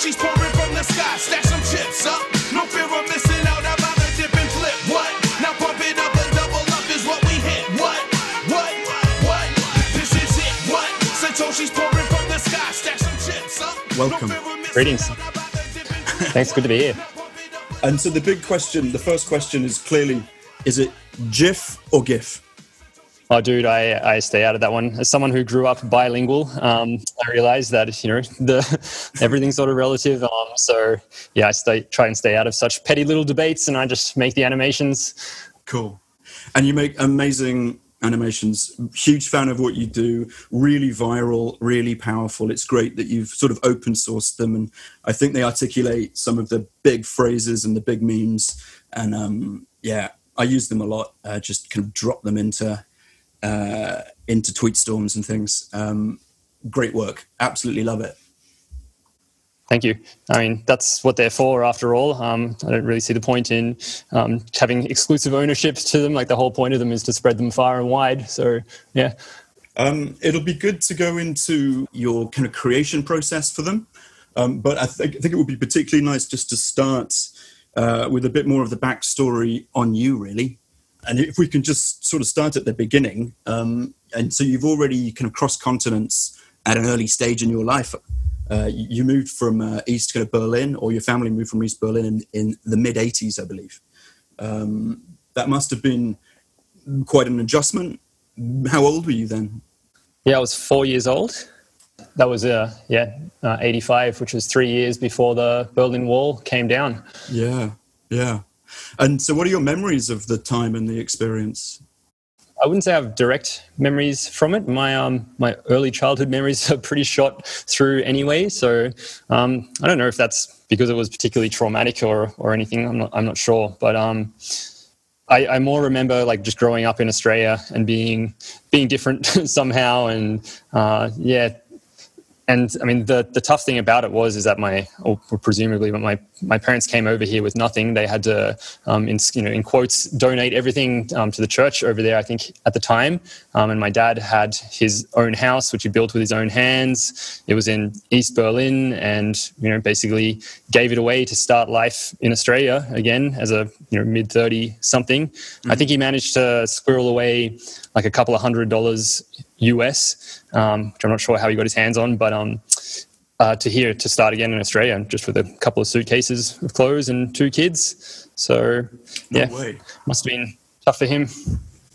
she's pouring from the sky. Stash some chips up. No fear of missing out. About to dip and flip. What? Now pump it up and double up is what we hit. What? This is it. What? Satoshi's pouring from the sky. Stash some chips up. Welcome. Greetings. Thanks, good to be here. And so the first question is clearly, is it GIF or GIF? Oh, dude, I stay out of that one. As someone who grew up bilingual, I realized that, everything's sort of relative. So yeah, try and stay out of such petty little debates, and I just make the animations. Cool. And you make amazing animations. Huge fan of what you do. Really viral, really powerful. It's great that you've sort of open sourced them, and I think they articulate some of the big phrases and the big memes. And I use them a lot. Just kind of drop them into tweet storms and things. Great work. Absolutely love it. Thank you. I mean, that's what they're for after all. I don't really see the point in having exclusive ownership to them. Like, the whole point of them is to spread them far and wide. So, yeah. It'll be good to go into your kind of creation process for them. But I think it would be particularly nice just to start with a bit more of the backstory on you, really. And if we can just sort of start at the beginning. And so you've already kind of crossed continents at an early stage in your life. You moved from East kind of Berlin, or your family moved from East Berlin in the mid-'80s, I believe. That must have been quite an adjustment. How old were you then? Yeah, I was 4 years old. That was 85, which was 3 years before the Berlin Wall came down. Yeah. And so what are your memories of the time and the experience? I wouldn't say I have direct memories from it. My early childhood memories are pretty shot through anyway. So I don't know if that's because it was particularly traumatic or anything. I'm not sure. But I more remember like just growing up in Australia and being different somehow. And And I mean, the tough thing about it is that presumably my parents came over here with nothing. They had to, in quotes, donate everything to the church over there, I think, at the time. And my dad had his own house, which he built with his own hands. It was in East Berlin, and basically gave it away to start life in Australia again as a mid-30 something. Mm-hmm. I think he managed to squirrel away like a couple of $100 US, which I'm not sure how he got his hands on, but to start again in Australia, just with a couple of suitcases of clothes and 2 kids. So, must have been tough for him.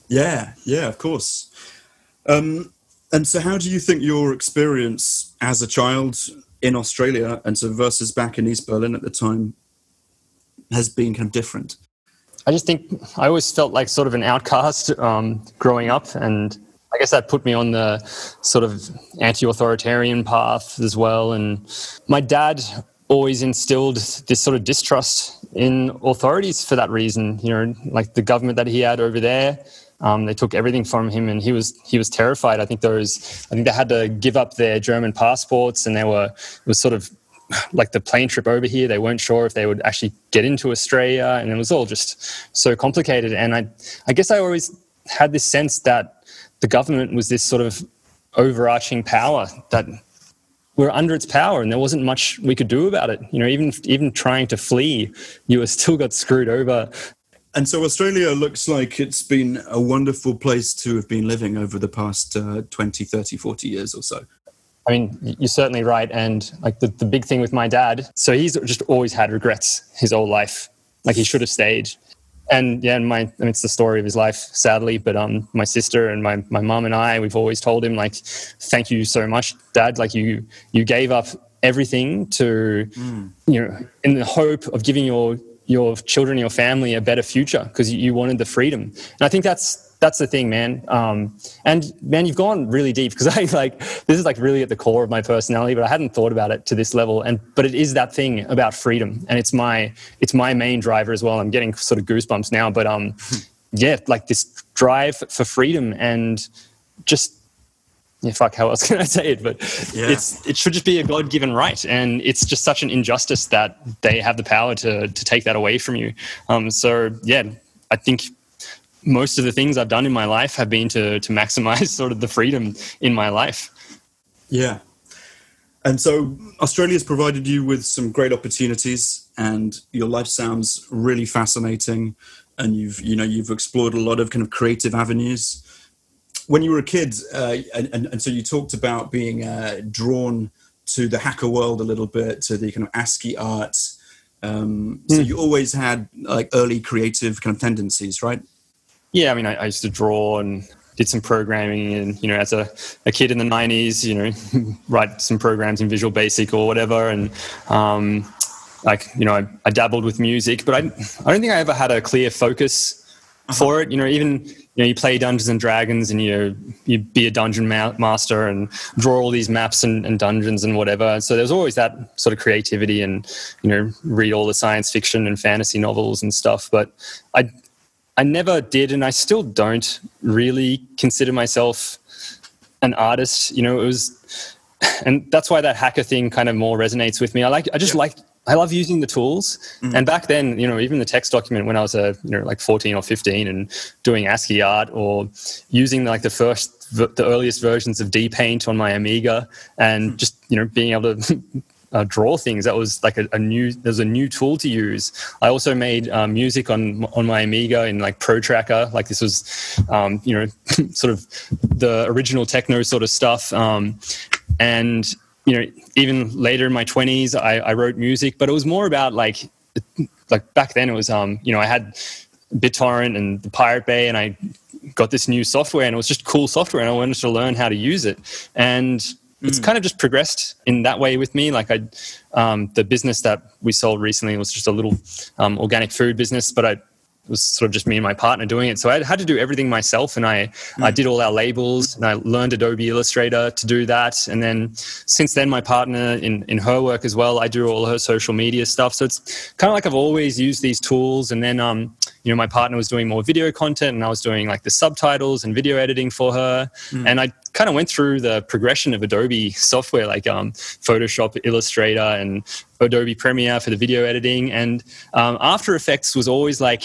Yeah, of course. And so how do you think your experience as a child in Australia and so versus back in East Berlin at the time has been kind of different? I just think I always felt like sort of an outcast growing up, and I guess that put me on the sort of anti-authoritarian path as well. And my dad always instilled this sort of distrust in authorities for that reason. Like the government that he had over there, they took everything from him, and he was terrified. I think they had to give up their German passports, and it was sort of like the plane trip over here. They weren't sure if they would actually get into Australia, and it was all just so complicated. And I guess I always had this sense that the government was this sort of overarching power, that we're under its power and there wasn't much we could do about it. Even trying to flee, you still got screwed over. And so Australia looks like it's been a wonderful place to have been living over the past 20, 30, 40 years or so. I mean, you're certainly right. And like the big thing with my dad, so he's just always had regrets his whole life. Like he should have stayed. And it's the story of his life, sadly. But my sister and my mum and I, we've always told him, like, thank you so much, Dad. Like you gave up everything to, in the hope of giving your children, your family a better future, because you wanted the freedom. And I think that's the thing, man. And man, you've gone really deep, because this is like really at the core of my personality, but I hadn't thought about it to this level. But it is that thing about freedom, and it's my main driver as well. I'm getting sort of goosebumps now, but like this drive for freedom, and just how else can I say it? But it should just be a God-given right, and it's just such an injustice that they have the power to take that away from you. I think most of the things I've done in my life have been to maximize sort of the freedom in my life. Yeah. And so Australia's provided you with some great opportunities, and your life sounds really fascinating. And you've explored a lot of kind of creative avenues. When you were a kid, and so you talked about being drawn to the hacker world a little bit, to the kind of ASCII art. So you always had like early creative kind of tendencies, right? Yeah, I mean, I used to draw and did some programming, and as a kid in the 90s, write some programs in Visual Basic or whatever, and I dabbled with music, but I don't think I ever had a clear focus for it. Even you play Dungeons and Dragons, and you be a dungeon master and draw all these maps and dungeons and whatever. So there's always that sort of creativity, and read all the science fiction and fantasy novels and stuff. But I never did, and I still don't really consider myself an artist. And that's why that hacker thing kind of more resonates with me. I love using the tools. Mm-hmm. And back then, even the text document when I was like 14 or 15 and doing ASCII art, or using like the earliest versions of D-Paint on my Amiga, and just, being able to draw things, that was like a new tool to use. I also made music on my Amiga in like Pro Tracker. Like this was, sort of the original techno sort of stuff. And even later in my 20s, I wrote music, but it was more about like back then it was, I had BitTorrent and the Pirate Bay, and I got this new software, and it was just cool software, and I wanted to learn how to use it. And it's kind of just progressed in that way with me. Like the business that we sold recently was just a little organic food business, but it was sort of just me and my partner doing it. So I had to do everything myself, and I did all our labels, and I learned Adobe Illustrator to do that. And then since then, my partner in her work as well, I do all her social media stuff. So it's kind of like I've always used these tools. And then, my partner was doing more video content, and I was doing like the subtitles and video editing for her. And I kind of went through the progression of Adobe software, like Photoshop, Illustrator, and Adobe Premiere for the video editing. And After Effects was always like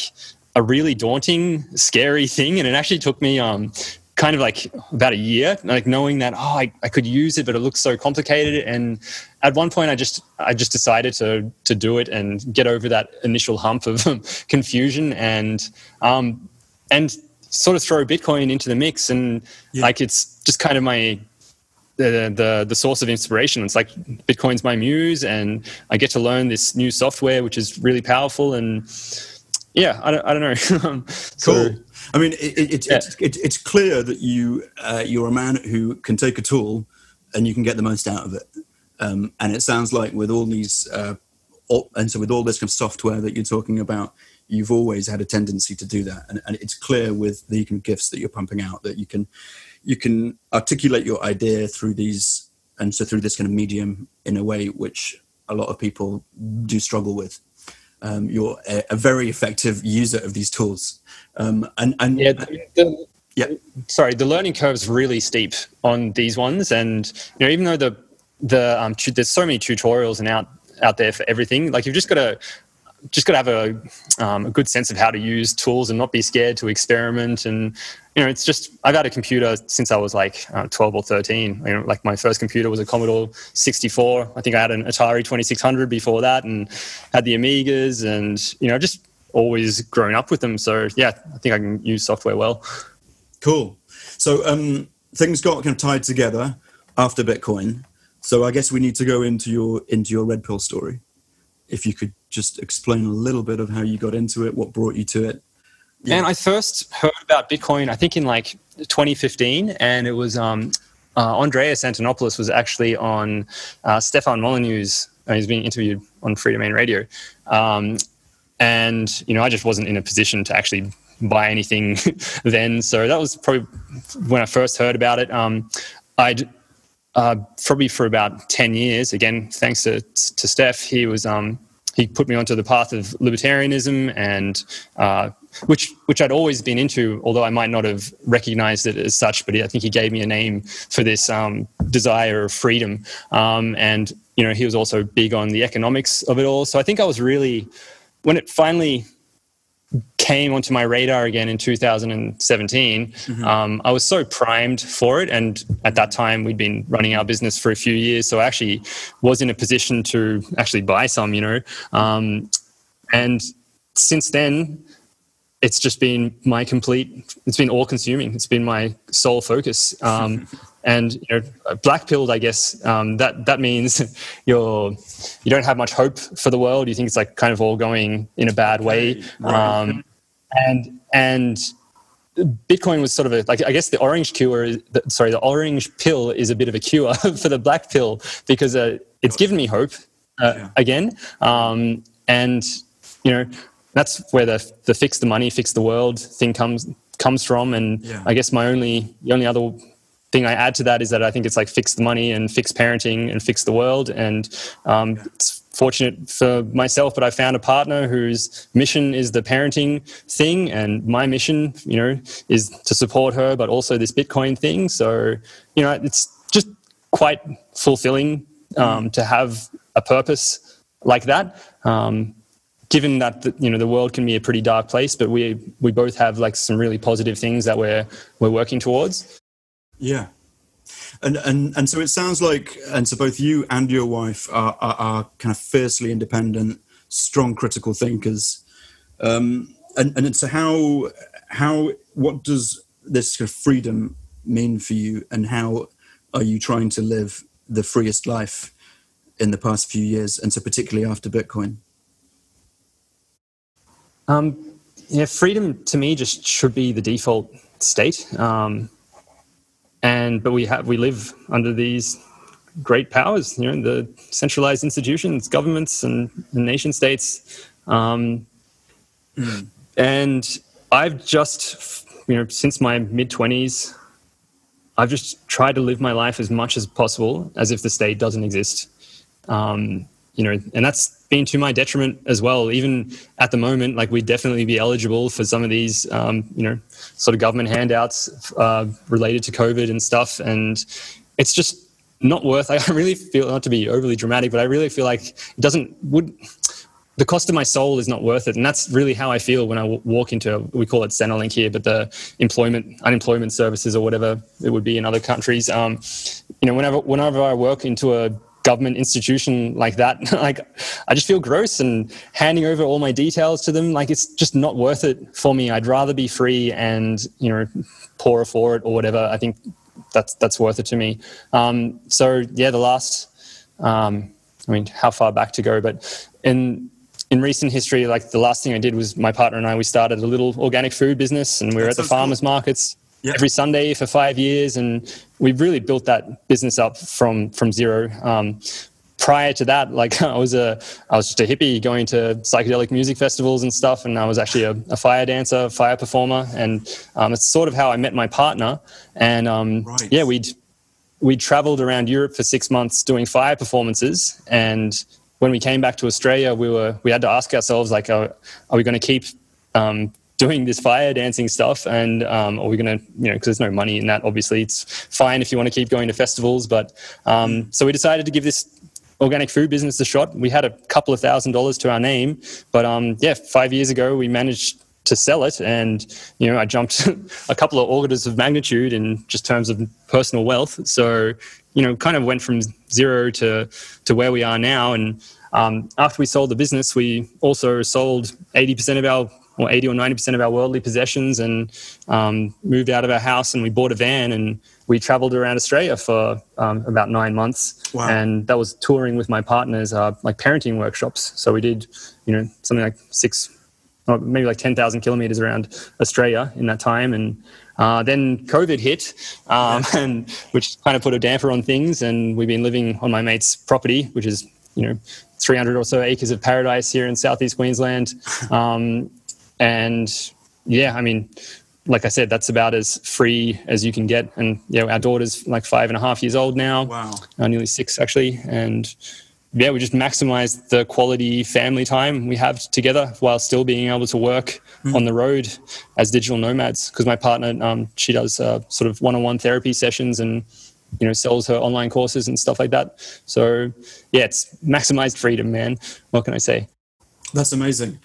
a really daunting, scary thing. And it actually took me kind of like about a year, like knowing that, I could use it, but it looks so complicated. And at one point I just decided to do it and get over that initial hump of confusion, and sort of throw Bitcoin into the mix. And like, it's just kind of the source of inspiration. It's like Bitcoin's my muse, and I get to learn this new software, which is really powerful. And I don't know. Cool. I mean, it's clear that you're a man who can take a tool and you can get the most out of it. And it sounds like with all these, with all this kind of software that you're talking about, you've always had a tendency to do that. And it's clear with the kind of gifts that you're pumping out that you can articulate your idea through these, and so through this kind of medium in a way which a lot of people do struggle with. You're a very effective user of these tools. Sorry, the learning curve is really steep on these ones. And, even though there's so many tutorials and out there for everything, like you've just got to have a good sense of how to use tools and not be scared to experiment. And it's just, I've had a computer since I was like 12 or 13. Like my first computer was a Commodore 64. I think I had an Atari 2600 before that, and had the Amigas, and just always grown up with them. So I think I can use software well. Cool. So things got kind of tied together after Bitcoin. So I guess we need to go into your Red Pill story. If you could just explain a little bit of how you got into it, what brought you to it. Yeah. And I first heard about Bitcoin, I think in like 2015, and it was Andreas Antonopoulos was actually on Stefan Molyneux's. He's being interviewed on Free Domain Radio, and I just wasn't in a position to actually buy anything then. So that was probably when I first heard about it. I'd probably for about 10 years, again, thanks to Steph, he put me onto the path of libertarianism, and which I'd always been into, although I might not have recognized it as such, but I think he gave me a name for this desire of freedom. And, he was also big on the economics of it all. So I think I was really, when it finally came onto my radar again in 2017, I was so primed for it. And at that time, we'd been running our business for a few years. So I actually was in a position to actually buy some, and since then, it's just been it's been all consuming. It's been my sole focus. And black pilled, I guess, that means you don't have much hope for the world. You think it's like kind of all going in a bad way. Right. And Bitcoin was sort of I guess the orange pill is a bit of a cure for the black pill, because it's given me hope again. And that's where the fix the money, fix the world thing comes from. And I guess the only other thing I add to that is that I think it's like fix the money and fix parenting and fix the world. And it's fortunate for myself, but I found a partner whose mission is the parenting thing, and my mission, is to support her, but also this Bitcoin thing. So, it's just quite fulfilling to have a purpose like that. Given that the world can be a pretty dark place, but we both have like some really positive things that we're working towards. Yeah. And so it sounds like, and so both you and your wife are kind of fiercely independent, strong critical thinkers. And so what does this kind of freedom mean for you, and how are you trying to live the freest life in the past few years, and so particularly after Bitcoin? Freedom to me just should be the default state. But we live under these great powers, the centralized institutions, governments, and nation states. And I've just, since my mid-20s, I've just tried to live my life as much as possible as if the state doesn't exist. And that's been to my detriment as well. Even at the moment, like, we'd definitely be eligible for some of these, sort of government handouts related to COVID and stuff. And it's just not worth. I really feel, not to be overly dramatic, but I really feel like the cost of my soul is not worth it. And that's really how I feel when I walk into, we call it Centrelink here, but the unemployment services, or whatever it would be in other countries. Whenever I work into a government institution like that, like, I just feel gross, and handing over all my details to them, like, it's just not worth it for me. I'd rather be free and, poorer for it or whatever. I think that's worth it to me. The last, how far back to go, but in recent history, like, the last thing I did was my partner and I, we started a little organic food business, and we were at the farmers markets every Sunday for 5 years, and we've really built that business up from zero. Prior to that, like, I was just a hippie going to psychedelic music festivals and stuff, and I was actually a fire dancer, fire performer, and it's sort of how I met my partner. And we'd traveled around Europe for 6 months doing fire performances, and when we came back to Australia, we had to ask ourselves, like, are we going to keep doing this fire dancing stuff, and are we going to, because there's no money in that, obviously. It's fine if you want to keep going to festivals, but so we decided to give this organic food business a shot. We had a couple of $1,000s to our name, but 5 years ago we managed to sell it, and I jumped a couple of orders of magnitude in just terms of personal wealth. So kind of went from zero to where we are now. And after we sold the business, we also sold 80% of our, or 80 or 90% of our worldly possessions, and moved out of our house, and we bought a van, and we traveled around Australia for about 9 months. Wow. And that was touring with my partners, like parenting workshops. So we did, something like 10,000 kilometers around Australia in that time. And then COVID hit, and which kind of put a damper on things. And we've been living on my mate's property, which is, 300 or so acres of paradise here in Southeast Queensland. Like I said, that's about as free as you can get. And, our daughter's like 5.5 years old now. Wow. Nearly 6, actually. And we just maximize the quality family time we have together while still being able to work on the road as digital nomads. Because my partner, she does sort of one-on-one therapy sessions, and, sells her online courses and stuff like that. So, it's maximized freedom, man. What can I say? That's amazing.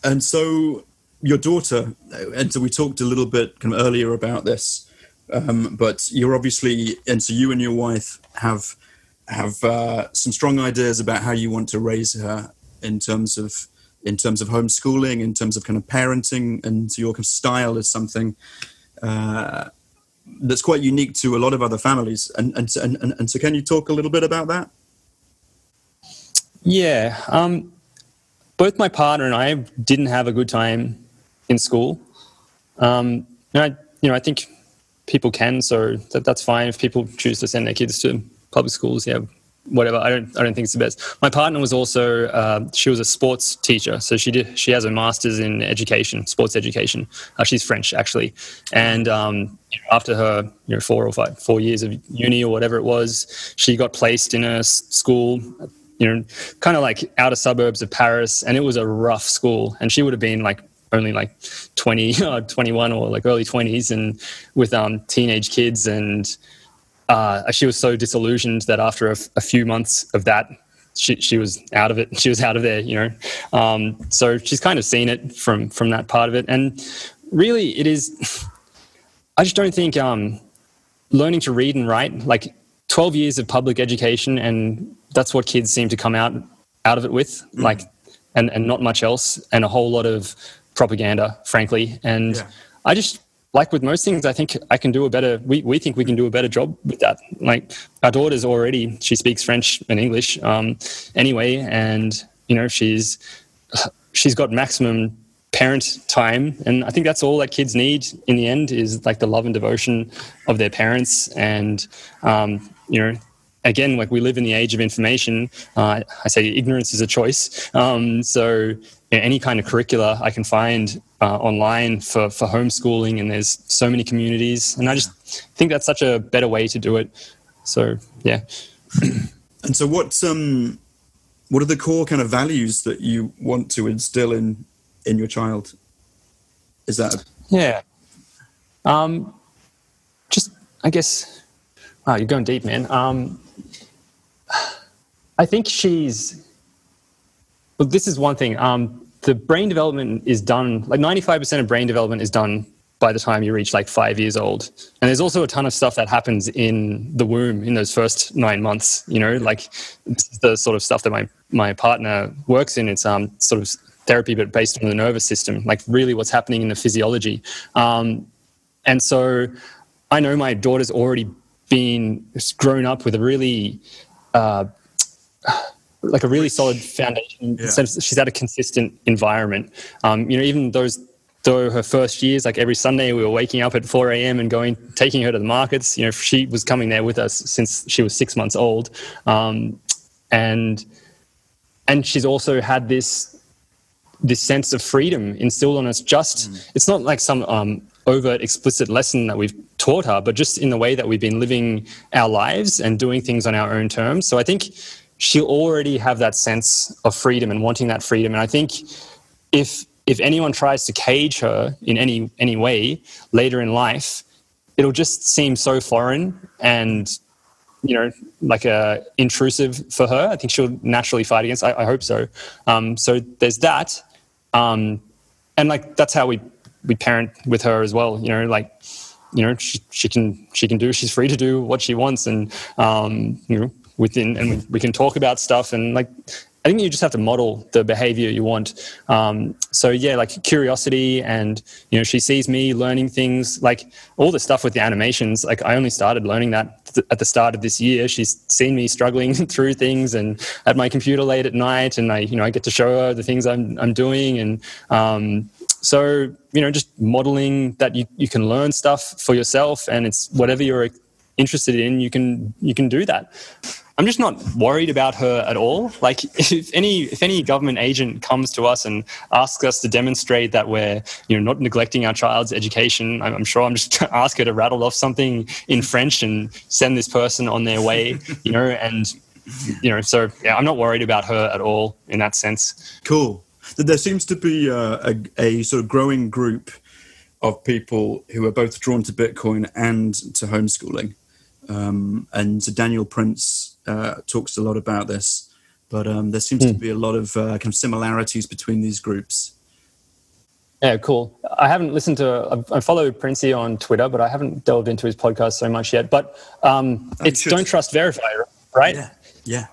And so your daughter, and so we talked a little bit kind of earlier about this, but you're obviously, and so you and your wife have some strong ideas about how you want to raise her in terms of homeschooling, in terms of kind of parenting, and your kind of style is something that's quite unique to a lot of other families. And so can you talk a little bit about that? Yeah. Both my partner and I didn't have a good time in school. And I think people can, so that's fine if people choose to send their kids to public schools. Yeah, whatever. I don't think it's the best. My partner was also she was a sports teacher, so she has a master's in education, sports education. She's French actually, and after her 4 years of uni or whatever it was, she got placed in a school, kind of like outer suburbs of Paris, and it was a rough school, and she would have been like only like 20 or 21 or like early 20s, and with teenage kids, and she was so disillusioned that after a few months of that, she was out of it. She was out of there, so she's kind of seen it from that part of it. And really it is, I just don't think learning to read and write, like 12 years of public education, and that's what kids seem to come out of it with, like, and not much else, and a whole lot of propaganda, frankly. And I just, like with most things, I think I can do a better, we think we can do a better job with that. Like our daughter's already, she speaks French and English anyway, and she's got maximum parent time, and I think that's all that kids need in the end, is like the love and devotion of their parents. And again, like we live in the age of information. I say ignorance is a choice. So any kind of curricula I can find online for homeschooling, and there's so many communities, and I just think that's such a better way to do it. So yeah. And so what are the core kind of values that you want to instill in your child? Is that just, I guess, wow, you're going deep, man. I think this is one thing. The brain development is done, like 95% of brain development is done by the time you reach like 5 years old. And there's also a ton of stuff that happens in the womb in those first 9 months, like this is the sort of stuff that my partner works in. It's sort of therapy, but based on the nervous system, like really what's happening in the physiology. And so I know my daughter's already grown up with a really, like a really solid foundation. Yeah. She's had a consistent environment. Even though her first years, like every Sunday we were waking up at 4 a.m. and taking her to the markets. She was coming there with us since she was 6 months old. And she's also had this sense of freedom instilled on us. It's not like some overt, explicit lesson that we've taught her, but just in the way that we've been living our lives and doing things on our own terms. So I think she'll already have that sense of freedom and wanting that freedom. And I think if anyone tries to cage her in any way later in life, it'll just seem so foreign and, like intrusive for her. I think she'll naturally fight against. I hope so. So there's that. And like, that's how we parent with her as well. She can she's free to do what she wants. And, and we can talk about stuff, and like I think you just have to model the behavior you want. So yeah, like curiosity, and she sees me learning things, like all the stuff with the animations. Like I only started learning that at the start of this year. She's seen me struggling through things and at my computer late at night, and I get to show her the things I'm doing, and so just modeling that you can learn stuff for yourself, and it's whatever you're interested in, you can do that. I'm just not worried about her at all. Like if any government agent comes to us and asks us to demonstrate that we're not neglecting our child's education, I'm sure I'm just going to ask her to rattle off something in French and send this person on their way, and so yeah, I'm not worried about her at all in that sense. Cool. There seems to be a sort of growing group of people who are both drawn to Bitcoin and to homeschooling. And so Daniel Prince talks a lot about this, but there seems to be a lot of kind of similarities between these groups. Yeah, cool. I haven't listened to. I follow Princey on Twitter, but I haven't delved into his podcast so much yet. But it's don't trust, verify, right? Yeah.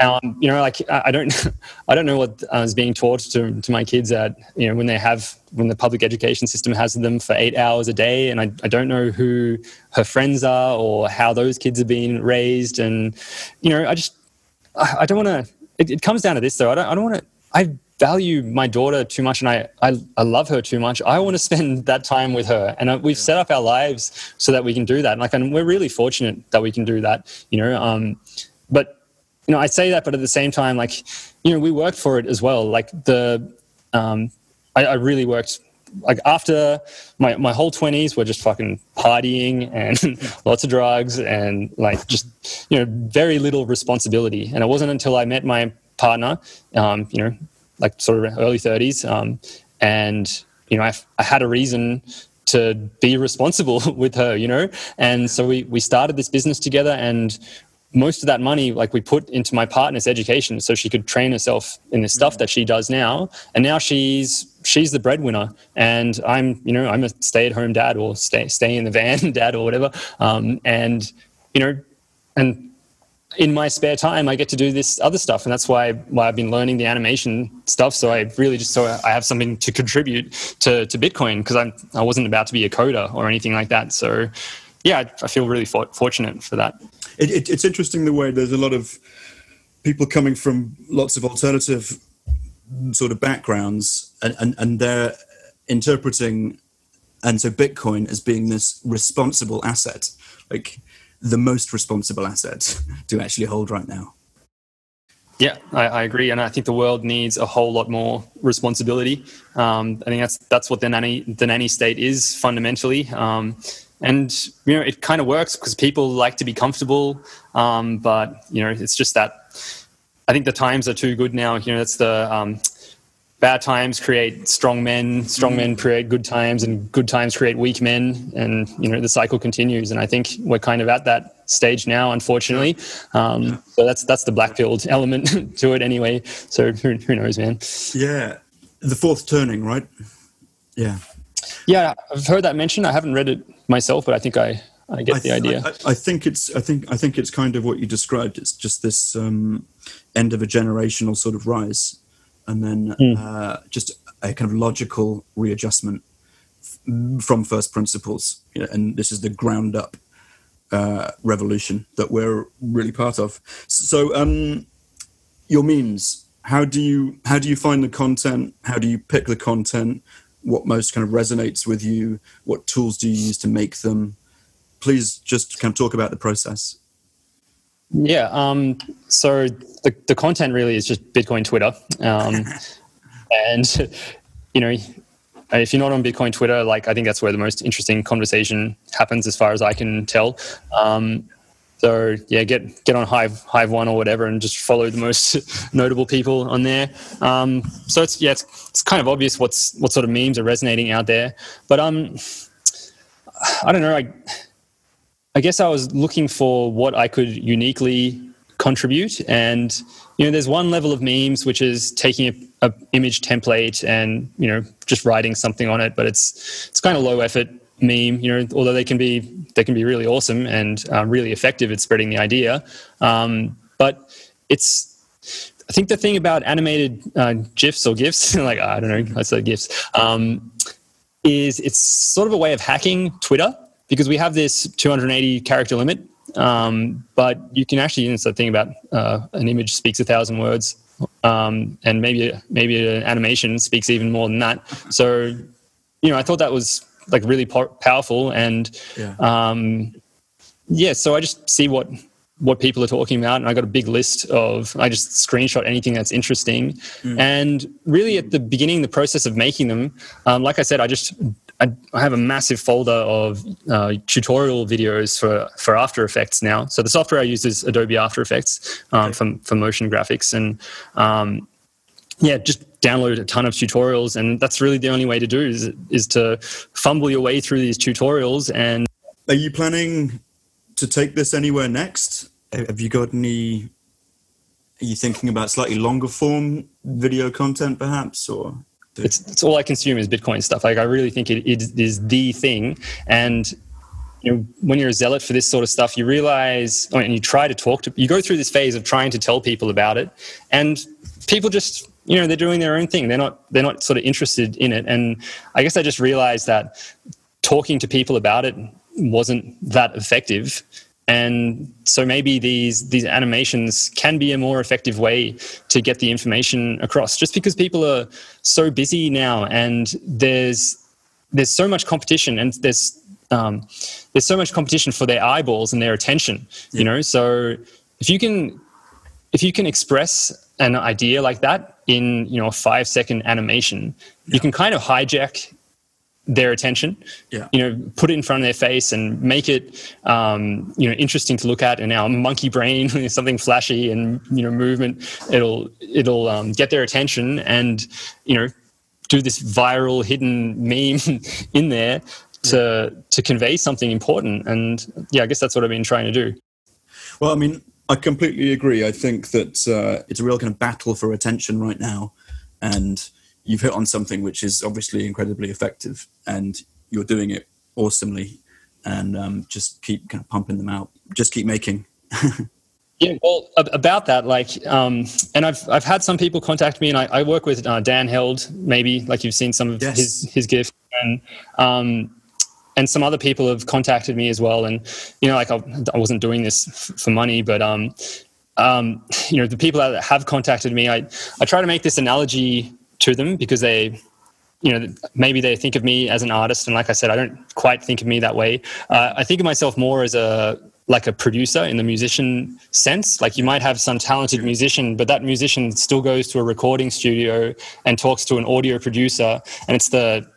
Like I don't know what is being taught to my kids at when the public education system has them for 8 hours a day, and I don't know who her friends are or how those kids are being raised, and I don't want to. It comes down to this though. I don't want to. I value my daughter too much, and I love her too much. I want to spend that time with her, and we've set up our lives so that we can do that. And we're really fortunate that we can do that. But I say that, but at the same time, we worked for it as well. I really worked. Like after my whole 20s were just fucking partying and lots of drugs and very little responsibility. And it wasn't until I met my partner, sort of early 30s, and I had a reason to be responsible with her, and so we started this business together, and most of that money we put into my partner's education so she could train herself in the stuff that she does now. And now she's the breadwinner, and I'm a stay-at-home dad, or stay in the van dad, or whatever. And in my spare time I get to do this other stuff, and that's why I've been learning the animation stuff. So I really I have something to contribute to Bitcoin, because I wasn't about to be a coder or anything like that. So yeah, I feel really fortunate for that. It's interesting the way there's a lot of people coming from lots of alternative sort of backgrounds, and they're interpreting, and so Bitcoin as being this responsible asset, like the most responsible asset to actually hold right now. Yeah, I agree, and I think the world needs a whole lot more responsibility. I think that's what the nanny state is fundamentally. And it kind of works because people like to be comfortable, but it's just that I think the times are too good now. That's the bad times create strong men create good times, and good times create weak men, and the cycle continues. And I think we're kind of at that stage now, unfortunately. So that's the black-pilled element to it anyway. So who knows, man? Yeah, the fourth turning, right? Yeah. Yeah, I've heard that mentioned. I haven't read it myself, but I think I get the idea. I think it's kind of what you described. It's just this end of a generational sort of rise, and then just a kind of logical readjustment from first principles. And this is the ground up revolution that we're really part of. So your memes. How do you find the content? How do you pick the content? What most kind of resonates with you? What tools do you use to make them? Please just kind of talk about the process. Yeah. So the content really is just Bitcoin Twitter. And, if you're not on Bitcoin Twitter, I think that's where the most interesting conversation happens as far as I can tell. So yeah, get on Hive One or whatever, and just follow the most notable people on there. So it's kind of obvious what sort of memes are resonating out there. But I don't know. I guess I was looking for what I could uniquely contribute, and there's one level of memes which is taking a image template and just writing something on it, but it's kind of low effort meme, although they can be really awesome and really effective at spreading the idea. But I think the thing about animated GIFs or GIFs, I don't know, I say GIFs, is it's sort of a way of hacking Twitter, because we have this 280 character limit, but you can actually, it's the thing about an image speaks 1,000 words, and maybe an animation speaks even more than that. So, I thought that was really powerful, and so I just see what people are talking about, and I got a big list I just screenshot anything that's interesting. And really at the beginning, the process of making them, like I said, I have a massive folder of tutorial videos for After Effects now. So the software I use is Adobe After Effects for motion graphics, and just download a ton of tutorials, and that's really the only way to do is to fumble your way through these tutorials. And are you planning to take this anywhere next? Have you got any? Are you thinking about slightly longer form video content, perhaps, or? it's all I consume is Bitcoin stuff. Like I really think it is the thing. And when you're a zealot for this sort of stuff, you realize, and you try to you go through this phase of trying to tell people about it, and people just, they're doing their own thing. They're not sort of interested in it. And I guess I just realized that talking to people about it wasn't that effective. And so maybe these animations can be a more effective way to get the information across, just because people are so busy now, and there's so much competition, and there's so much competition for their eyeballs and their attention. So if you can express an idea like that in a 5-second animation, you can kind of hijack their attention, put it in front of their face and make it, interesting to look at. And now monkey brain, something flashy and, movement, it'll get their attention and, do this viral hidden meme in there to convey something important. And I guess that's what I've been trying to do. Well, I mean, I completely agree. I think that it's a real kind of battle for attention right now. And you've hit on something which is obviously incredibly effective, and you're doing it awesomely, and just keep kind of pumping them out. Just keep making. Yeah, well, about that, and I've had some people contact me, and I work with Dan Held, maybe, like you've seen some of his gifts, and some other people have contacted me as well. And, I wasn't doing this for money, but, the people that have contacted me, I try to make this analogy to them, because they, maybe they think of me as an artist. And like I said, I don't quite think of me that way. I think of myself more as a producer in the musician sense. Like you might have some talented musician, but that musician still goes to a recording studio and talks to an audio producer, and it's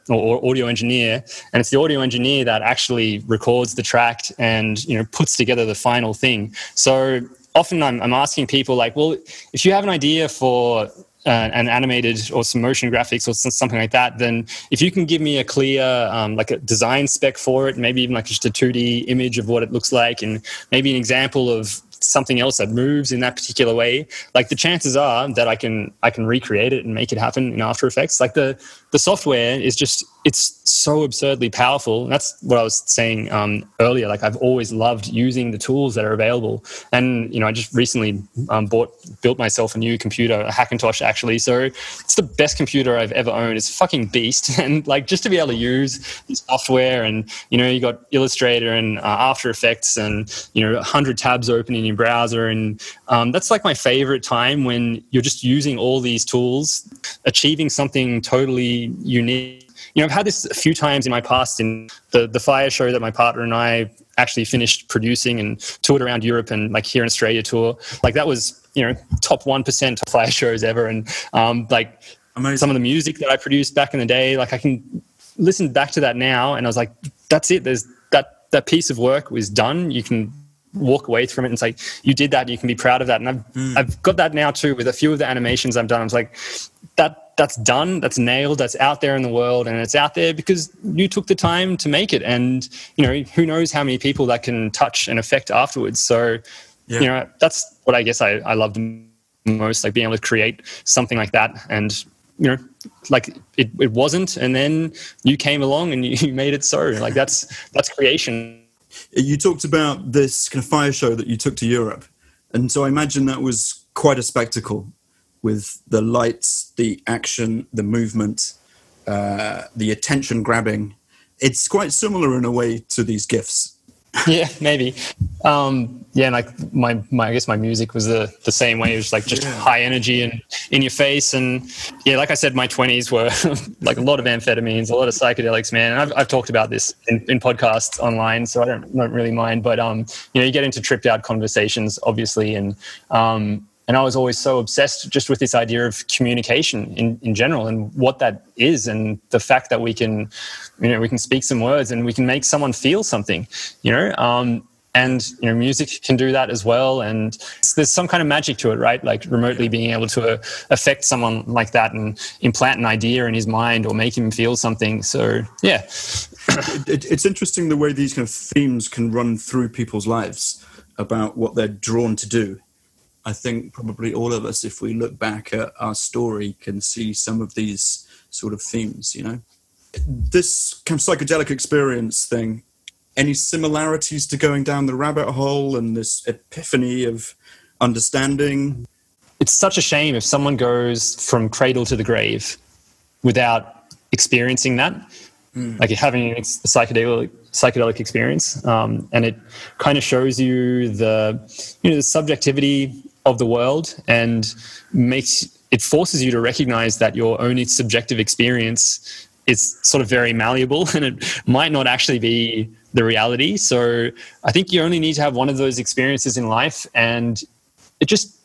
or audio engineer, and it's the audio engineer that actually records the track and, puts together the final thing. So often I'm asking people like, well, if you have an idea for an animated or some motion graphics or something like that, then if you can give me a clear like a design spec for it, maybe even like just a 2D image of what it looks like, and maybe an example of something else that moves in that particular way, like the chances are that I can recreate it and make it happen in After Effects. Like the software is just, it's so absurdly powerful. And that's what I was saying earlier. Like I've always loved using the tools that are available. And, I just recently built myself a new computer, a Hackintosh actually. So it's the best computer I've ever owned. It's a fucking beast. And like just to be able to use the software, and, you got Illustrator and After Effects and, 100 tabs open in your browser. And that's like my favorite time, when you're just using all these tools, achieving something totally unique. I've had this a few times in my past, in the Fire show that my partner and I actually finished producing and toured around Europe and like here in Australia tour. Like that was, top 1% of Fire shows ever. And like amazing. Some of the music that I produced back in the day, like I can listen back to that now and I was like, that's it. There's that piece of work was done. You can walk away from it and say, you did that, you can be proud of that. And I've got that now too with a few of the animations I've done. I was like, that's done, that's nailed, that's out there in the world, and it's out there because you took the time to make it. And, who knows how many people that can touch and affect afterwards. So, that's what I guess I love the most, like being able to create something like that. And, like it wasn't, and then you came along and you made it so. Like that's creation. You talked about this kind of Fire show that you took to Europe. And so I imagine that was quite a spectacle, with the lights, the action, the movement, the attention grabbing. It's quite similar in a way to these GIFs. Yeah, maybe. And like I guess my music was the same way. It was like just high energy and in your face. And yeah, like I said, my 20s were like a lot of amphetamines, a lot of psychedelics, man. And I've talked about this in podcasts online, so I don't really mind. But you get into tripped out conversations, obviously, and I was always so obsessed just with this idea of communication in general, and what that is, and the fact that we can speak some words and we can make someone feel something, and music can do that as well. And there's some kind of magic to it, right? Like remotely being able to affect someone like that and implant an idea in his mind or make him feel something. So yeah. It's interesting the way these kind of themes can run through people's lives about what they're drawn to do. I think probably all of us, if we look back at our story, can see some of these sort of themes, This kind of psychedelic experience thing, any similarities to going down the rabbit hole and this epiphany of understanding? It's such a shame if someone goes from cradle to the grave without experiencing that, like having a psychedelic experience, and it kind of shows you the subjectivity of the world and forces you to recognize that your own subjective experience is sort of very malleable and it might not actually be the reality. So I think you only need to have one of those experiences in life, and it just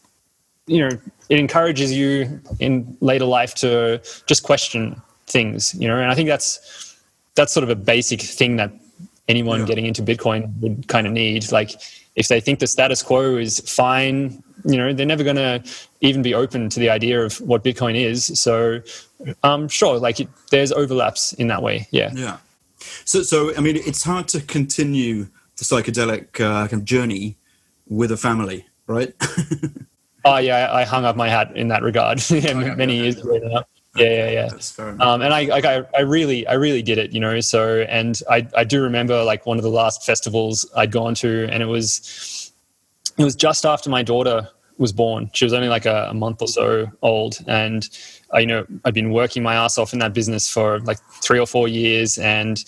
it encourages you in later life to just question things, and I think that's sort of a basic thing that anyone getting into Bitcoin would kind of need. Like, if they think the status quo is fine, they're never going to even be open to the idea of what Bitcoin is. So, sure, there's overlaps in that way. Yeah. Yeah. So I mean, it's hard to continue the psychedelic kind of journey with a family, right? Oh yeah, I hung up my hat in that regard many years ago now. Yeah. That's fair enough. And I really did it, So, and I do remember one of the last festivals I'd gone to, and it was just after my daughter was born. She was only a month or so old, and I'd been working my ass off in that business for 3 or 4 years, and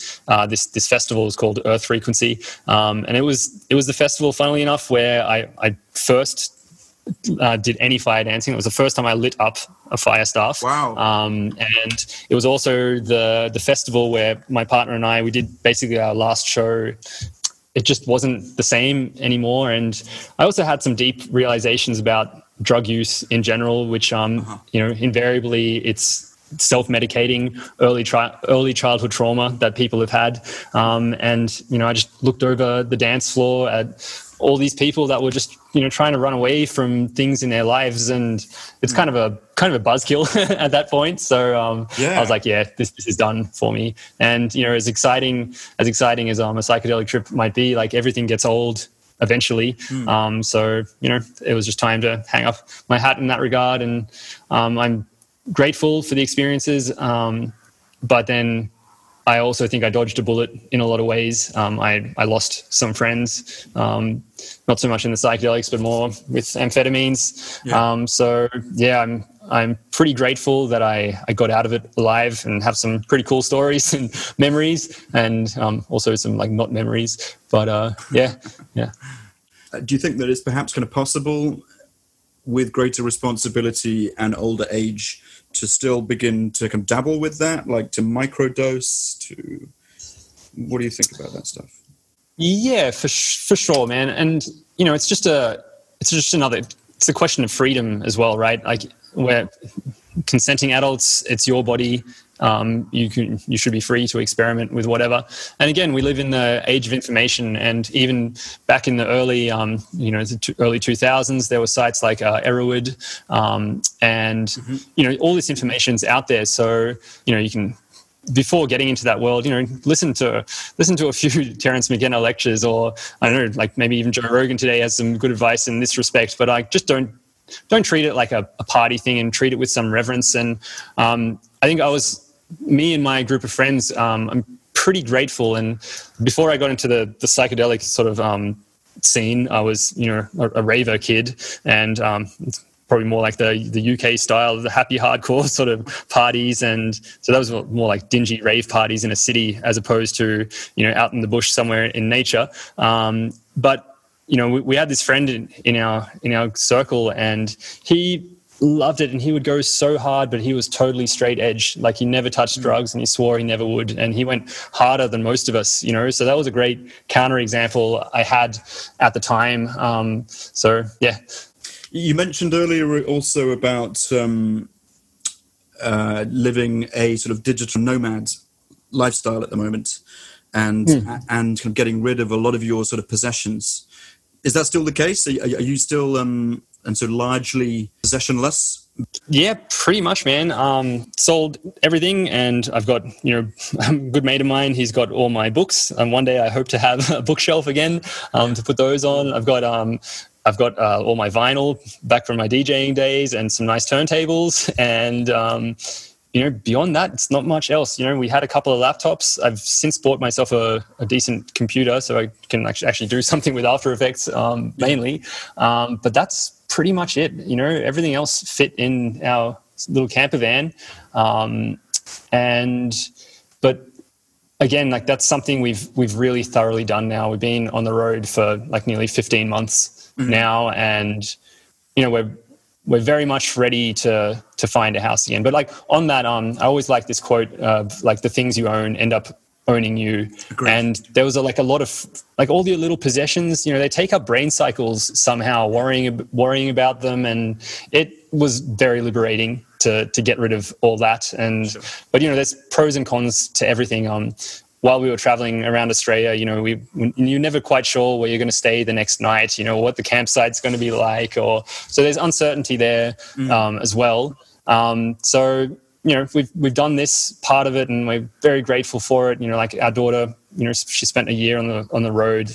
this festival was called Earth Frequency, and it was the festival, funnily enough, where I first did any fire dancing. It was the first time I lit up a fire staff. Wow. And it was also the festival where my partner and we did basically our last show. It just wasn't the same anymore. And I also had some deep realizations about drug use in general, which, invariably it's self-medicating early childhood trauma that people have had. And, I just looked over the dance floor at all these people that were just, trying to run away from things in their lives. And it's kind of a buzzkill at that point. So I was like, yeah, this is done for me. And, as exciting as a psychedelic trip might be, everything gets old eventually. So, it was just time to hang up my hat in that regard. And I'm grateful for the experiences. But then I also think I dodged a bullet in a lot of ways. I lost some friends, not so much in the psychedelics, but more with amphetamines. Yeah. So yeah, I'm pretty grateful that I got out of it alive and have some pretty cool stories and memories, and also some not memories. But yeah. Do you think that it's perhaps kind of possible with greater responsibility and older age to still begin to kind of dabble with that, to microdose? What do you think about that stuff? Yeah, for sure, man. And it's a question of freedom as well, right? Where consenting adults, it's your body. You should be free to experiment with whatever. And again, we live in the age of information, and even back in the early 2000s, there were sites like Erowid, and all this information's out there. So you can, before getting into that world, listen to a few Terence McKenna lectures, or I don't know, maybe even Joe Rogan today has some good advice in this respect. But just don't treat it like a party thing, and treat it with some reverence. And I think me and my group of friends, I'm pretty grateful. And before I got into the psychedelic sort of scene, I was a raver kid, and it's probably more like the UK style, the happy hardcore sort of parties. And so that was more like dingy rave parties in a city, as opposed to out in the bush somewhere in nature. But we had this friend in our circle, and he loved it, and he would go so hard, but he was totally straight edge. He never touched drugs, and he swore he never would, and he went harder than most of us, so that was a great counter example I had at the time. So yeah. You mentioned earlier also about living a sort of digital nomad lifestyle at the moment, and kind of getting rid of a lot of your sort of possessions. Is that still the case? Are you still and so largely possessionless? Yeah, pretty much, man. Sold everything, and I've got, a good mate of mine. He's got all my books, and one day I hope to have a bookshelf again to put those on. I've got all my vinyl back from my DJing days, and some nice turntables, and beyond that, it's not much else. We had a couple of laptops. I've since bought myself a decent computer so I can actually do something with After Effects mainly. But that's pretty much it. Everything else fit in our little camper van. But again, that's something we've really thoroughly done now. We've been on the road for nearly 15 months now, and we're very much ready to find a house again. But on that, I always like this quote of the things you own end up owning you. Agreed. And there was a lot of all your little possessions, they take up brain cycles somehow, worrying about them, and it was very liberating to get rid of all that. And sure. But there's pros and cons to everything. While we were traveling around Australia, you're never quite sure where you're going to stay the next night, what the campsite's going to be like, so there's uncertainty there as well. So we've done this part of it, and we're very grateful for it. Our daughter, she spent a year on the road.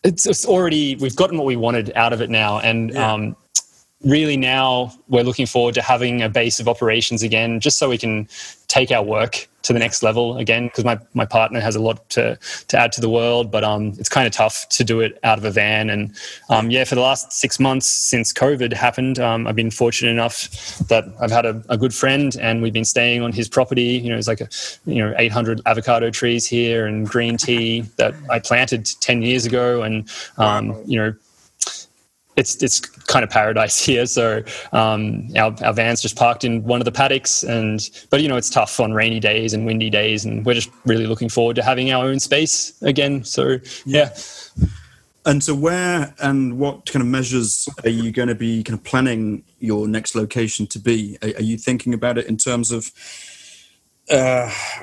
It's already, we've gotten what we wanted out of it now, and really now we're looking forward to having a base of operations again, just so we can take our work to the next level again, because my partner has a lot to add to the world, but it's kind of tough to do it out of a van. And for the last 6 months since COVID happened, I've been fortunate enough that I've had a good friend, and we've been staying on his property. It's 800 avocado trees here and green tea that I planted 10 years ago, and it's kind of paradise here. So our van's just parked in one of the paddocks, but it's tough on rainy days and windy days, and we're just really looking forward to having our own space again. So yeah. And so where and what kind of measures are you going to be kind of planning your next location to be? Are you thinking about it in terms of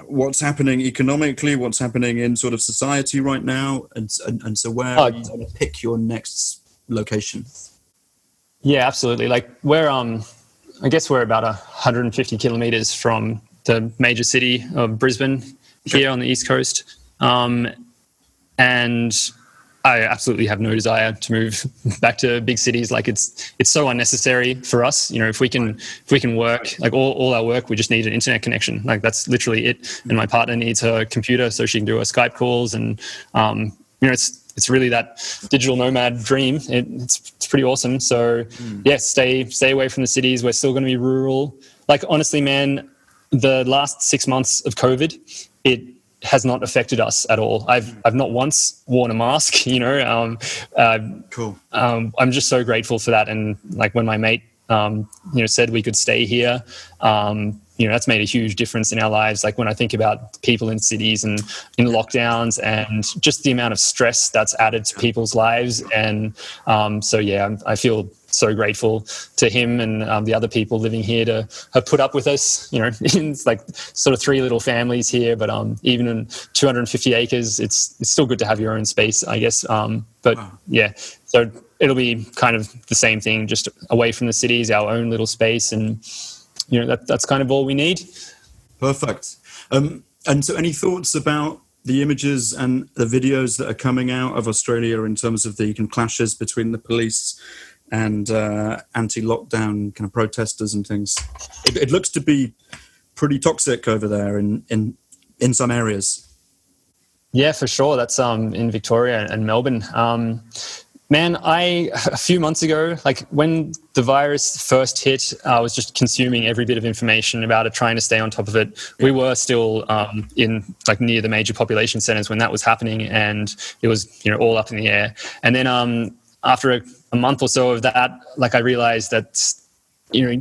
what's happening economically, what's happening in sort of society right now? And so where are you going to pick your next location? Yeah, absolutely. We're I guess we're about 150 kilometers from the major city of Brisbane here on the East Coast, and I absolutely have no desire to move back to big cities. It's so unnecessary for us. If we can work, all our work, we just need an internet connection. That's literally it. And my partner needs her computer so she can do her Skype calls, and it's really that digital nomad dream. It's pretty awesome. So stay away from the cities. We're still going to be rural. Honestly, man, the last 6 months of COVID, it has not affected us at all. I've not once worn a mask. Cool. I'm just so grateful for that. And when my mate said we could stay here, that's made a huge difference in our lives. When I think about people in cities and in lockdowns, and just the amount of stress that's added to people's lives. And I feel so grateful to him and the other people living here to have put up with us. It's sort of 3 little families here, but even in 250 acres, it's still good to have your own space, I guess. So it'll be kind of the same thing, just away from the cities, our own little space, and that's kind of all we need. Perfect. And so any thoughts about the images and the videos that are coming out of Australia in terms of the clashes between the police and anti-lockdown kind of protesters and things? It looks to be pretty toxic over there in some areas. Yeah, for sure. That's in Victoria and Melbourne. Man, a few months ago, when the virus first hit, I was just consuming every bit of information about it, trying to stay on top of it. Yeah. We were still in near the major population centers when that was happening, and it was all up in the air. And then after a month or so of that, I realized that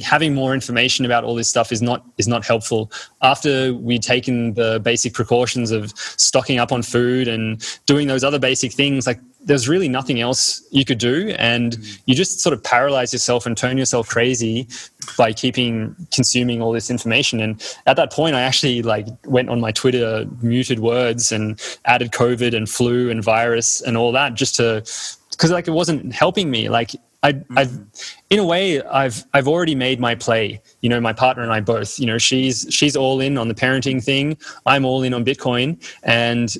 having more information about all this stuff is not helpful. After we'd taken the basic precautions of stocking up on food and doing those other basic things, there's really nothing else you could do, and you just sort of paralyze yourself and turn yourself crazy by consuming all this information. And at that point, I actually went on my Twitter, muted words, and added COVID and flu and virus and all that, just because it wasn't helping me. I've in a way, I've already made my play. My partner and I both. She's all in on the parenting thing. I'm all in on Bitcoin, and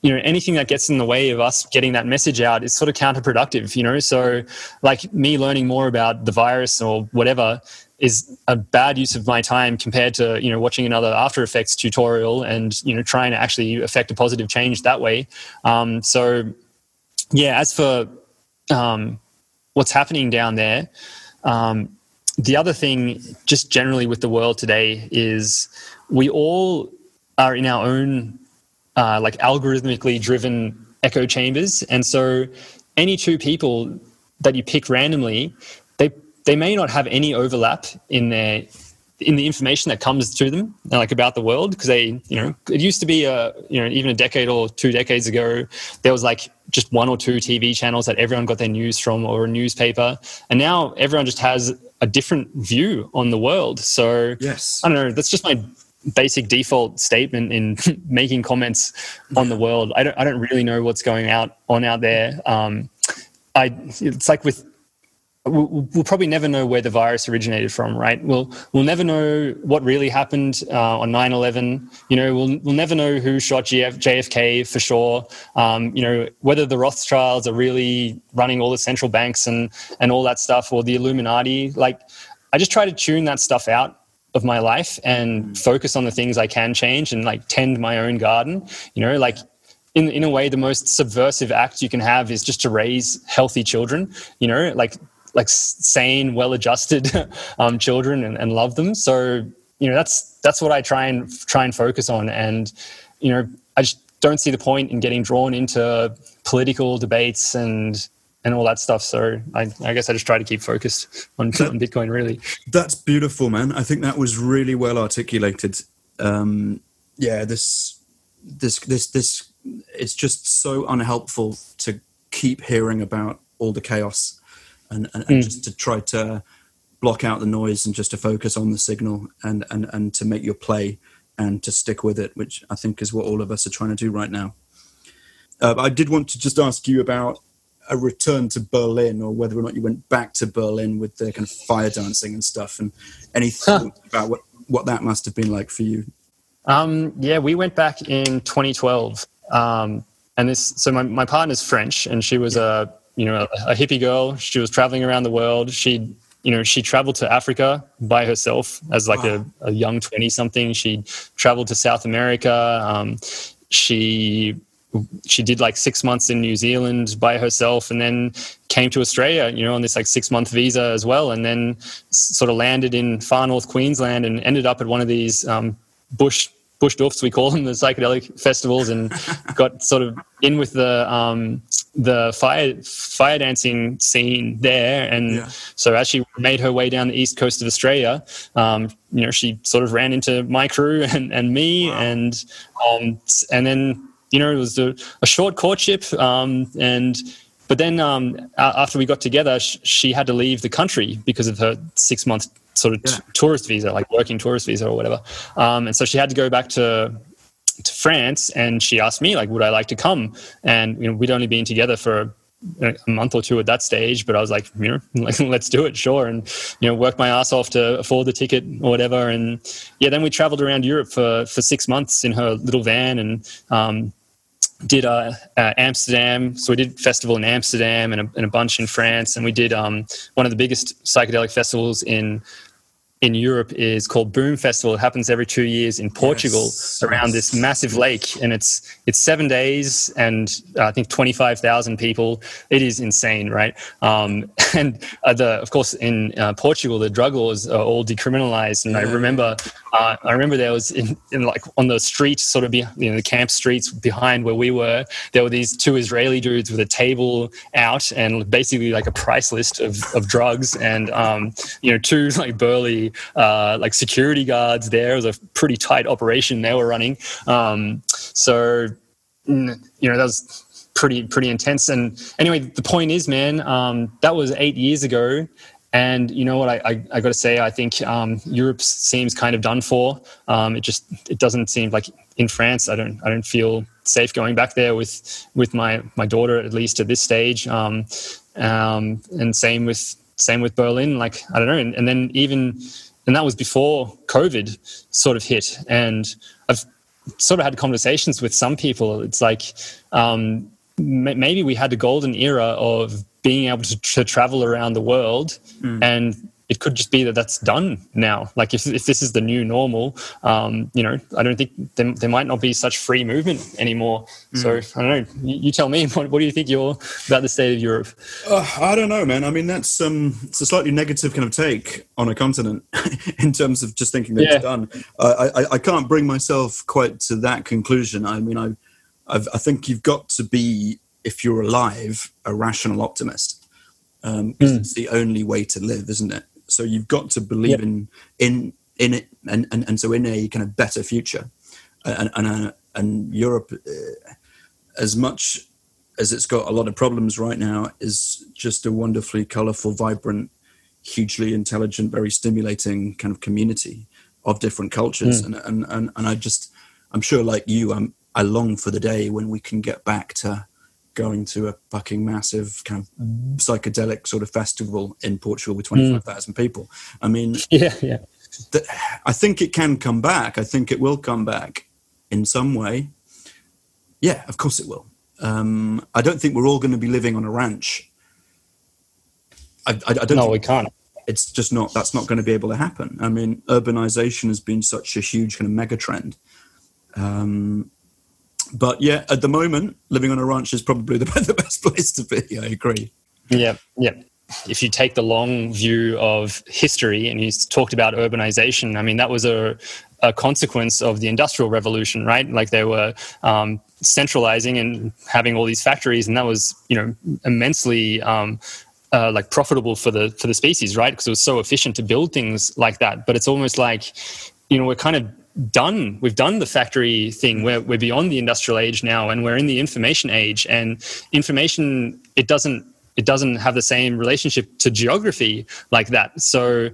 anything that gets in the way of us getting that message out is sort of counterproductive. So, me learning more about the virus or whatever, is a bad use of my time compared to, watching another After Effects tutorial and, trying to actually affect a positive change that way. So yeah, as for what's happening down there, the other thing just generally with the world today is we all are in our own like algorithmically driven echo chambers. And so any two people that you pick randomly, they may not have any overlap in the information that comes to them, like about the world, because it used to be even a decade or 2 decades ago, there was like just 1 or 2 TV channels that everyone got their news from, or a newspaper, and now everyone just has a different view on the world. So yes, I don't know, that's just my basic default statement in making comments on the world. I don't really know what's going out there. It's like we'll probably never know where the virus originated from, right? We'll never know what really happened on 9/11. We'll never know who shot JFK for sure. Whether the Rothschilds are really running all the central banks and all that stuff, or the Illuminati. Like, I just try to tune that stuff out of my life and focus on the things I can change and like tend my own garden. Like in a way, the most subversive act you can have is just to raise healthy children. Like sane, well-adjusted children and love them. So, that's what I try and focus on. And, I just don't see the point in getting drawn into political debates and all that stuff. So I guess I just try to keep focused on Bitcoin, really. That's beautiful, man. I think that was really well articulated. This it's just so unhelpful to keep hearing about all the chaos. And just to try to block out the noise and just to focus on the signal and to make your play and to stick with it, which I think is what all of us are trying to do right now. I did want to just ask you about a return to Berlin, or whether or not you went back to Berlin with the kind of fire dancing and stuff, and any thoughts about what that must have been like for you. We went back in 2012. So my partner's French, and she was a hippie girl. She was traveling around the world. She traveled to Africa by herself as like a young 20-something. She traveled to South America. She did like 6 months in New Zealand by herself, and then came to Australia, on this like 6-month visa as well. And then sort of landed in far north Queensland and ended up at one of these bush doofs, we call them, the psychedelic festivals, and got sort of in with the fire dancing scene there. And so as she made her way down the east coast of Australia, she sort of ran into my crew and me. Wow. And then it was a short courtship, but then after we got together, she had to leave the country because of her 6-month sort of tourist visa, like working tourist visa or whatever. And so she had to go back to France, and she asked me, like, would I like to come? And we'd only been together for a month or 2 at that stage, but I was like, let's do it, sure. And worked my ass off to afford the ticket or whatever. And then we traveled around Europe for 6 months in her little van, and did Amsterdam. So we did festival in Amsterdam and a bunch in France, and we did one of the biggest psychedelic festivals in Europe is called Boom Festival. It happens every 2 years in Portugal, around this massive lake, and it's 7 days and I think 25,000 people. It is insane, right? And of course in Portugal the drug laws are all decriminalized, and I remember there was in like on the street, sort of the camp streets behind where we were, there were these 2 Israeli dudes with a table out and basically like a price list of drugs, and 2 like burly like security guards there. It was a pretty tight operation they were running. So that was pretty intense. And anyway, the point is, man, that was 8 years ago. And you know what, I got to say, I think Europe seems kind of done for. It doesn't seem like in France. I don't feel safe going back there with my daughter, at least at this stage. And same with Berlin. Like, I don't know. And then and that was before COVID sort of hit. And I've sort of had conversations with some people. It's like maybe we had the golden era of being able to travel around the world, and it could just be that that's done now. Like if this is the new normal, you know, I don't think there might not be such free movement anymore. So I don't know. You tell me. What do you think about the state of Europe? I don't know, man. I mean, that's it's a slightly negative kind of take on a continent in terms of just thinking that it's done. I can't bring myself quite to that conclusion. I mean, I think you've got to be, if you're alive, a rational optimist. Because it's the only way to live, isn't it? So you've got to believe in it, and so in a kind of better future. And Europe, as much as it's got a lot of problems right now, is just a wonderfully colourful, vibrant, hugely intelligent, very stimulating kind of community of different cultures. And I'm sure, like you, I long for the day when we can get back to going to a fucking massive kind of psychedelic sort of festival in Portugal with 25,000 people. I mean, I think it can come back. I think it will come back in some way. Yeah, of course it will. I don't think we're all going to be living on a ranch. I don't. No, we can't. It's just not. That's not going to be able to happen. I mean, urbanization has been such a huge kind of mega trend. But yeah, at the moment, living on a ranch is probably the best place to be. I agree. Yeah. If you take the long view of history, and you talked about urbanization, I mean, that was a consequence of the Industrial Revolution, right? Like they were centralizing and having all these factories, and that was, you know, immensely like profitable for the species, right? Because it was so efficient to build things like that. But it's almost like, you know, we're kind of done. We've done the factory thing. We're beyond the industrial age now, and we're in the information age. And information, it doesn't have the same relationship to geography like that. So,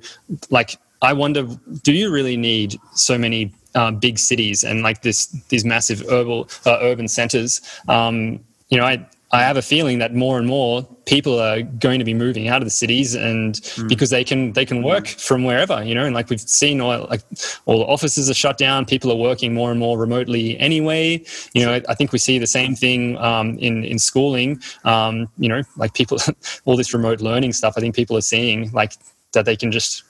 like, I wonder, do you really need so many big cities and like these massive urban centers? You know, I have a feeling that more and more people are going to be moving out of the cities, and because they can work from wherever, you know, and like we've seen all the offices are shut down. People are working more and more remotely anyway. You know, I think we see the same thing in schooling. You know, like people, all this remote learning stuff. I think people are seeing like that they can just,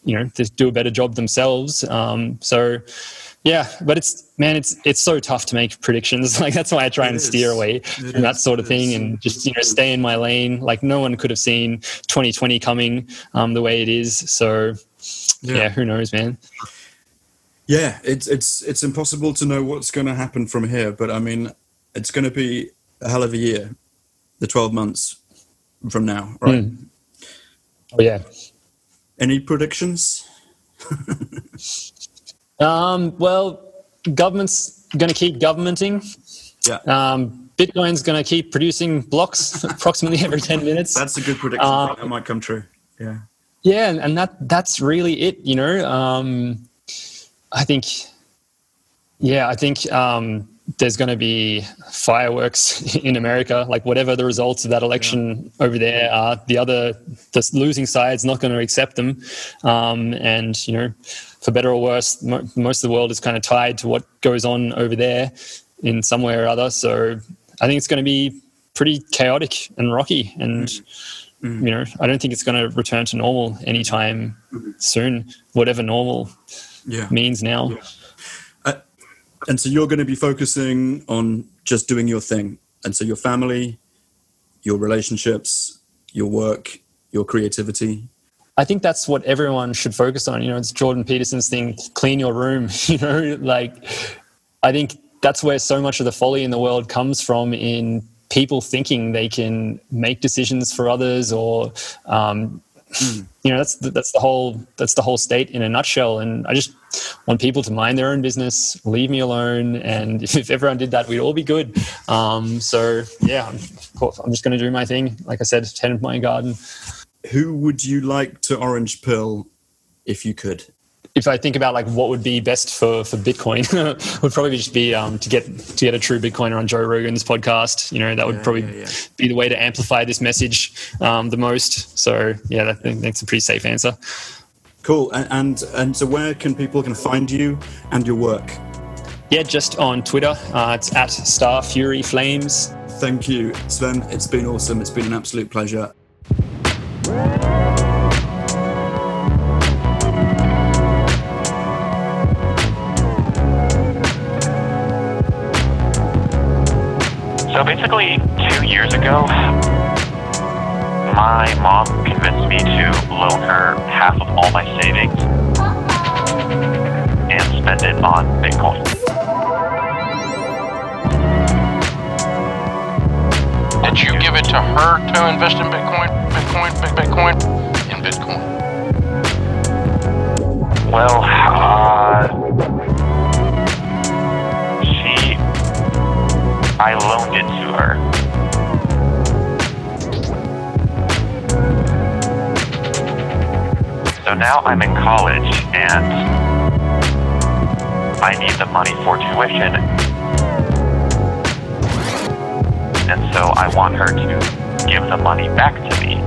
you know, just do a better job themselves. So. Yeah, but it's so tough to make predictions. Like that's why I try and steer away from that sort of thing and just, you know, stay in my lane. Like no one could have seen 2020 coming the way it is. So yeah, who knows, man? Yeah, it's impossible to know what's going to happen from here. But I mean, it's going to be a hell of a year, the 12 months from now, right? Oh yeah. Any predictions? Well, government's going to keep governmenting. Yeah. Bitcoin's going to keep producing blocks approximately every 10 minutes. That's a good prediction. That might come true. Yeah. Yeah, and that's really it, you know. I think there's going to be fireworks in America, like whatever the results of that election over there are, the losing side's not going to accept them. And, you know, for better or worse, most of the world is kind of tied to what goes on over there in some way or other. So I think it's going to be pretty chaotic and rocky. And, you know, I don't think it's going to return to normal anytime soon, whatever normal means now. Yeah. And so you're going to be focusing on just doing your thing. And so your family, your relationships, your work, your creativity. I think that's what everyone should focus on. You know, it's Jordan Peterson's thing, clean your room. You know, like I think that's where so much of the folly in the world comes from, in people thinking they can make decisions for others, or you know, that's the whole state in a nutshell. And I just want people to mind their own business, leave me alone. And if everyone did that, we'd all be good. So yeah, I'm just going to do my thing. Like I said, tend my garden. Who would you like to orange pill if you could? If I think about like what would be best for Bitcoin, would probably just be to get a true Bitcoiner on Joe Rogan's podcast. You know, that would probably be the way to amplify this message the most. So yeah, that's a pretty safe answer. Cool. And so where can people find you and your work? Yeah, just on Twitter. It's at StarFuryFlames. Thank you, Sven. It's been awesome. It's been an absolute pleasure. So basically, 2 years ago, my mom convinced me to loan her half of all my savings and spend it on Bitcoin. Did you give it to her to invest in Bitcoin? In Bitcoin? Well, I loaned it to her. So now I'm in college and I need the money for tuition. And so I want her to give the money back to me.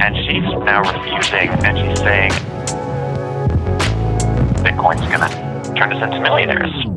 And she's now refusing, and she's saying Bitcoin's gonna turn us into millionaires.